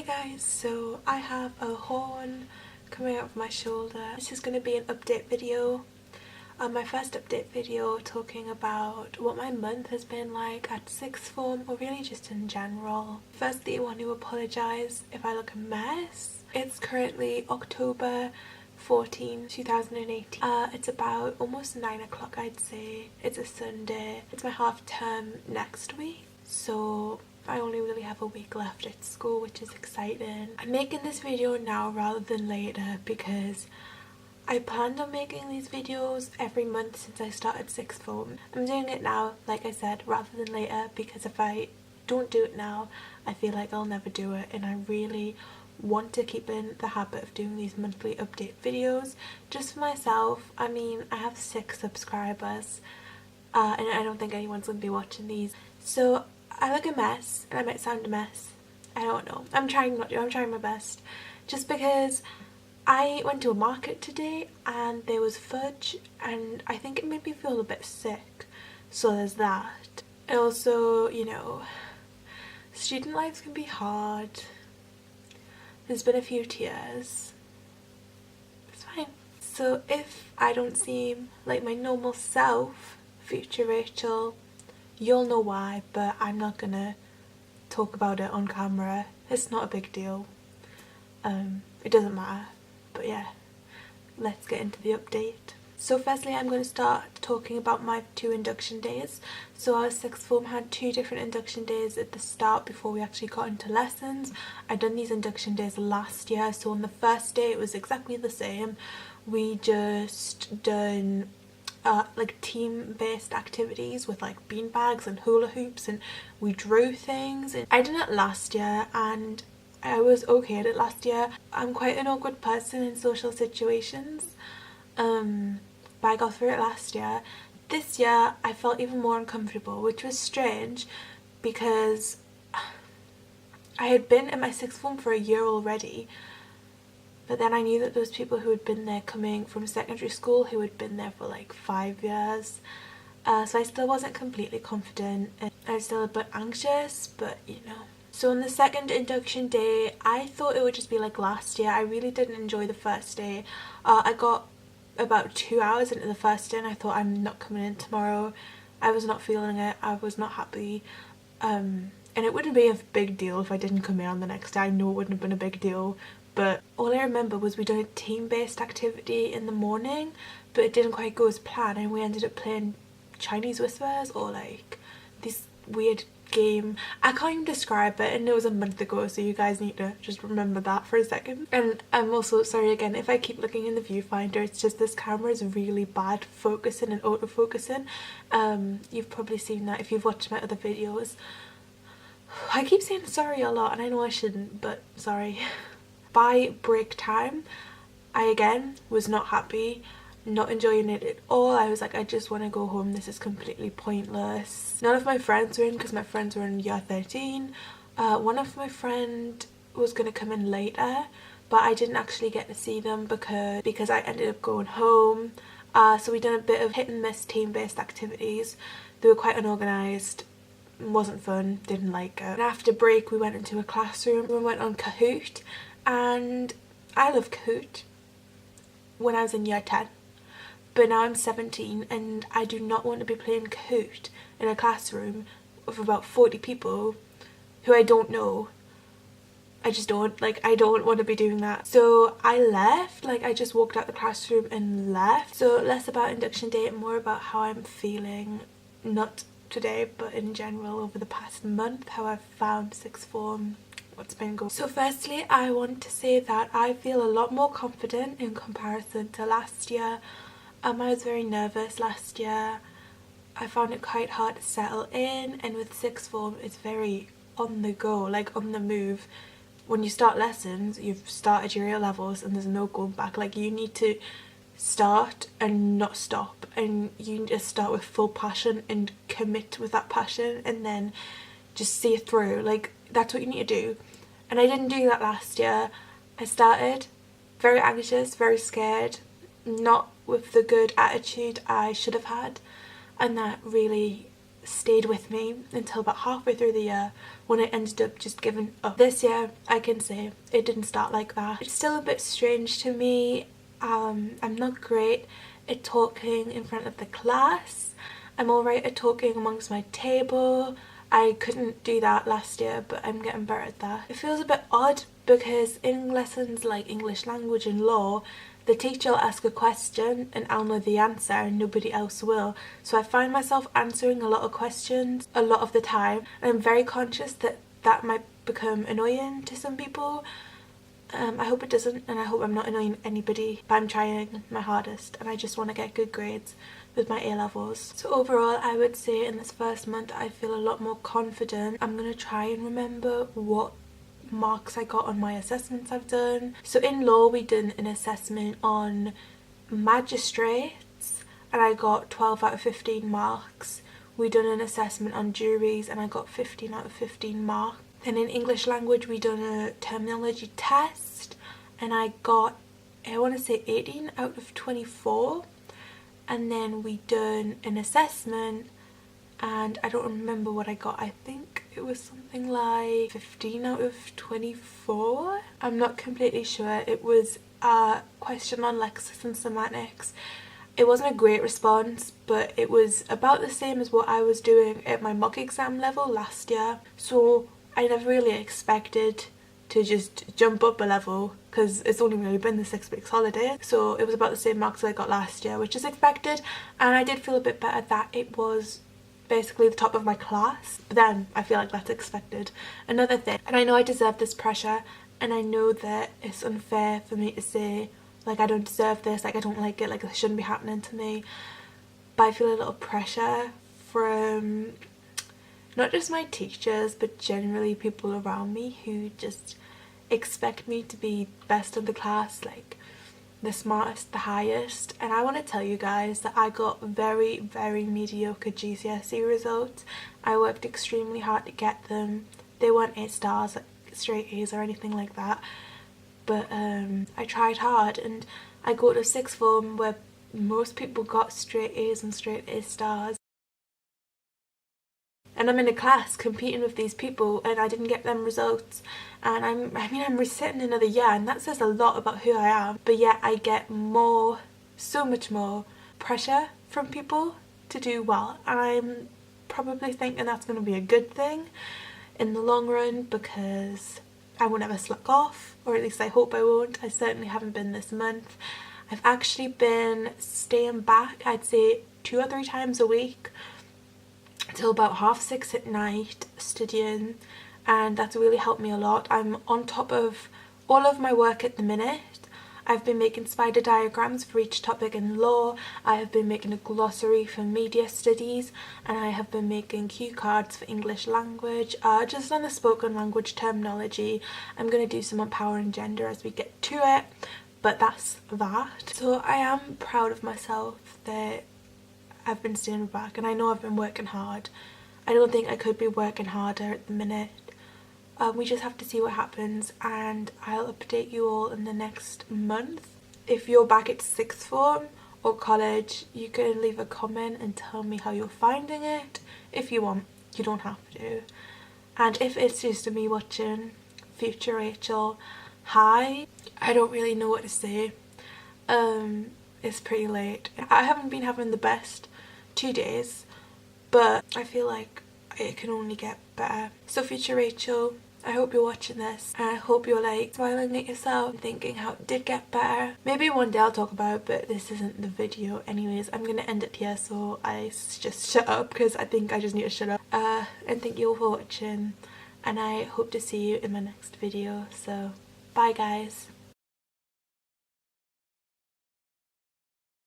guys, so I have a horn coming out of my shoulder. This is going to be an update video. My first update video talking about what my month has been like at sixth form, or really just in general. Firstly, I want to apologise if I look a mess. It's currently October 14, 2018. It's about almost 9 o'clock, I'd say. It's a Sunday. It's my half term next week, so I only really have a week left at school, which is exciting. I'm making this video now rather than later because I planned on making these videos every month since I started sixth form. I'm doing it now, like I said, rather than later, because if I don't do it now, I feel like I'll never do it, and I really want to keep in the habit of doing these monthly update videos just for myself. I mean, I have 6 subscribers and I don't think anyone's gonna be watching these, so I look a mess and I might sound a mess. I don't know. I'm trying not to. I'm trying my best. Just because I went to a market today and there was fudge and I think it made me feel a bit sick. So there's that. And also, you know, student life can be hard. There's been a few tears. It's fine. So if I don't seem like my normal self, future Rachel, you'll know why, but I'm not gonna talk about it on camera. It's not a big deal. It doesn't matter. But yeah, let's get into the update. So firstly, I'm going to start talking about my 2 induction days. So our sixth form had 2 different induction days at the start before we actually got into lessons. I'd done these induction days last year, so on the first day it was exactly the same. We just done like team-based activities with like bean bags and hula hoops, and we drew things. And I did it last year and I was okay at it last year. I'm quite an awkward person in social situations, but I got through it last year. This year I felt even more uncomfortable, which was strange because I had been in my sixth form for a year already, but then I knew that there was people who had been there coming from secondary school who had been there for like 5 years, so I still wasn't completely confident and I was still a bit anxious, but you know. So on the second induction day, I thought it would just be like last year. I really didn't enjoy the first day. I got about 2 hours into the first day and I thought, I'm not coming in tomorrow. I was not feeling it. I was not happy. And it wouldn't be a big deal if I didn't come in on the next day. I know it wouldn't have been a big deal. But all I remember was we done a team-based activity in the morning, but it didn't quite go as planned and we ended up playing Chinese whispers, or like this weird game. I can't even describe it, and it was a month ago, so you guys need to just remember that for a second. And I'm also sorry again if I keep looking in the viewfinder. It's just this camera is really bad focusing and autofocusing. You've probably seen that if you've watched my other videos. I keep saying sorry a lot and I know I shouldn't, but sorry. By break time, I again was not happy, not enjoying it at all. I was like, I just want to go home, this is completely pointless. None of my friends were in because my friends were in year 13. One of my friend was going to come in later, but I didn't actually get to see them because I ended up going home. So we done a bit of hit and miss team-based activities. They were quite unorganised, wasn't fun, didn't like it. And after break we went into a classroom and went on Kahoot, and I love Kahoot when I was in year 10. But now I'm 17 and I do not want to be playing Kahoot in a classroom of about 40 people who I don't know. I just don't, like, I don't want to be doing that. So I left, like I just walked out the classroom and left. So less about induction day and more about how I'm feeling, not today but in general over the past month, how I've found sixth form, what's been going on. So firstly, I want to say that I feel a lot more confident in comparison to last year. I was very nervous last year. I found it quite hard to settle in, and with sixth form it's very on the go, like on the move. When you start lessons, you've started your A levels and there's no going back. Like, you need to start and not stop, and you need to start with full passion and commit with that passion and then just see it through. Like, that's what you need to do, and I didn't do that last year. I started very anxious, very scared, not with the good attitude I should have had, and that really stayed with me until about halfway through the year, when I ended up just giving up. This year I can say it didn't start like that. It's still a bit strange to me. I'm not great at talking in front of the class. I'm alright at talking amongst my table. I couldn't do that last year, but I'm getting better at that. It feels a bit odd because in lessons like English language and law, the teacher will ask a question and I'll know the answer and nobody else will. So I find myself answering a lot of questions a lot of the time, and I'm very conscious that that might become annoying to some people. I hope it doesn't, and I hope I'm not annoying anybody, but I'm trying my hardest and I just want to get good grades with my A-levels. So overall, I would say in this first month I feel a lot more confident. I'm going to try and remember what marks I got on my assessments I've done. So in law we did an assessment on magistrates and I got 12 out of 15 marks. We done an assessment on juries and I got 15 out of 15 marks. And in English language we done a terminology test and I got, I want to say 18 out of 24. And then we done an assessment and I don't remember what I got. I think it was something like 15 out of 24. I'm not completely sure. It was a question on lexis and semantics. It wasn't a great response, but it was about the same as what I was doing at my mock exam level last year. So I never really expected to just jump up a level because it's only really been the 6 weeks holiday. So it was about the same marks I got last year, which is expected, and I did feel a bit better that it was basically the top of my class, but then I feel like that's expected. Another thing, and I know I deserve this pressure and I know that it's unfair for me to say like I don't deserve this, like I don't like it, like it shouldn't be happening to me, but I feel a little pressure from not just my teachers but generally people around me who just expect me to be best in the class, like the smartest, the highest. And I want to tell you guys that I got very mediocre GCSE results. I worked extremely hard to get them. They weren't 8 stars, like straight A's or anything like that, but I tried hard, and I go to 6th form where most people got straight A's and straight A stars. And I'm in a class competing with these people and I didn't get them results, and I'm resitting another year, and that says a lot about who I am. But yet I get so much more pressure from people to do well, and I'm probably thinking that's going to be a good thing in the long run because I won't ever slack off, or at least I hope I won't. I certainly haven't been this month. I've actually been staying back, I'd say 2 or 3 times a week till about 6:30 at night studying, and that's really helped me a lot. I'm on top of all of my work at the minute. I've been making spider diagrams for each topic in law, I have been making a glossary for media studies, and I have been making cue cards for English language. Just on the spoken language terminology, I'm going to do some on power and gender as we get to it, but that's that. So I am proud of myself that I've been staying back, and I know I've been working hard. I don't think I could be working harder at the minute. We just have to see what happens, and I'll update you all in the next month. If you're back at 6th form or college, you can leave a comment and tell me how you're finding it if you want. You don't have to. And if it's just me watching future Rachel, hi, I don't really know what to say. It's pretty late. I haven't been having the best 2 days, but I feel like it can only get better. So future Rachel, I hope you're watching this, and I hope you're like smiling at yourself and thinking how it did get better. Maybe one day I'll talk about it, but this isn't the video anyways. I'm gonna end it here, so I just shut up because I think I just need to shut up. And thank you all for watching, and I hope to see you in my next video. So bye guys.